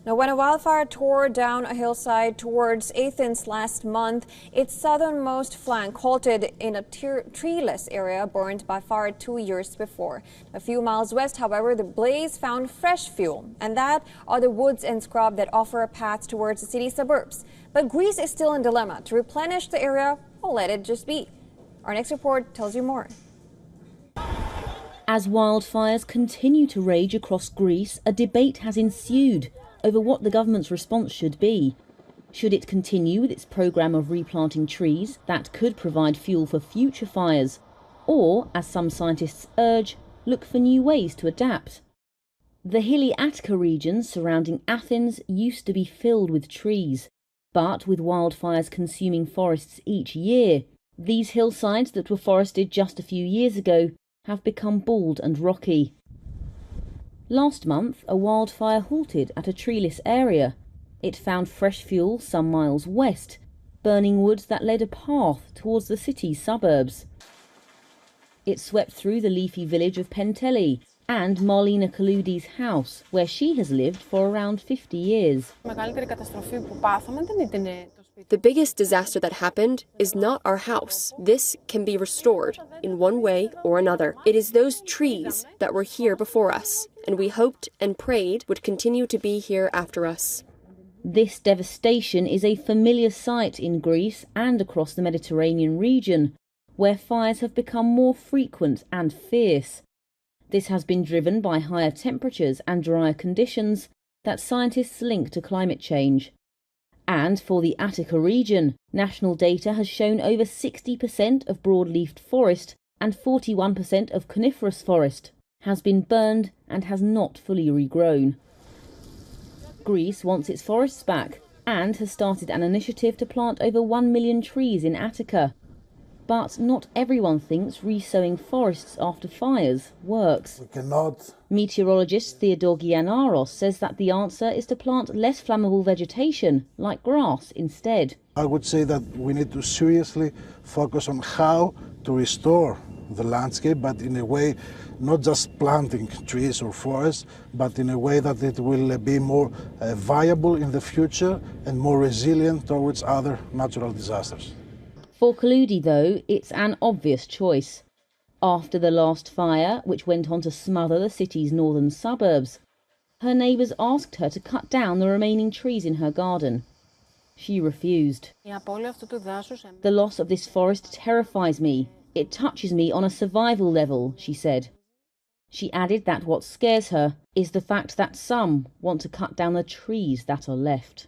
Now, when a wildfire tore down a hillside towards Athens last month, its southernmost flank halted in a treeless area burned by fire 2 years before. A few miles west, however, the blaze found fresh fuel, and that are the woods and scrub that offer a path towards the city's suburbs. But Greece is still in dilemma to replenish the area or let it just be. Our next report tells you more. As wildfires continue to rage across Greece, a debate has ensued over what the government's response should be. Should it continue with its programme of replanting trees that could provide fuel for future fires? Or, as some scientists urge, look for new ways to adapt? The hilly Attica region surrounding Athens used to be filled with trees, but with wildfires consuming forests each year, these hillsides that were forested just a few years ago have become bald and rocky. Last month, a wildfire halted at a treeless area. It found fresh fuel some miles west, burning woods that led a path towards the city's suburbs. It swept through the leafy village of Penteli and Marlena Kaloudi's house, where she has lived for around 50 years. The biggest disaster that happened is not our house. This can be restored in one way or another. It is those trees that were here before us, and we hoped and prayed would continue to be here after us. This devastation is a familiar sight in Greece and across the Mediterranean region, where fires have become more frequent and fierce. This has been driven by higher temperatures and drier conditions that scientists link to climate change. And for the Attica region, national data has shown over 60% of broadleafed forest and 41% of coniferous forest has been burned and has not fully regrown. Greece wants its forests back and has started an initiative to plant over 1 million trees in Attica. But not everyone thinks resowing forests after fires works. Meteorologist Theodore Giannaros says that the answer is to plant less flammable vegetation, like grass, instead. I would say that we need to seriously focus on how to restore the landscape, but in a way not just planting trees or forests, but in a way that it will be more viable in the future and more resilient towards other natural disasters. For Kaloudi, though, it's an obvious choice. After the last fire, which went on to smother the city's northern suburbs, her neighbours asked her to cut down the remaining trees in her garden. She refused. The loss of this forest terrifies me. It touches me on a survival level, she said. She added that what scares her is the fact that some want to cut down the trees that are left.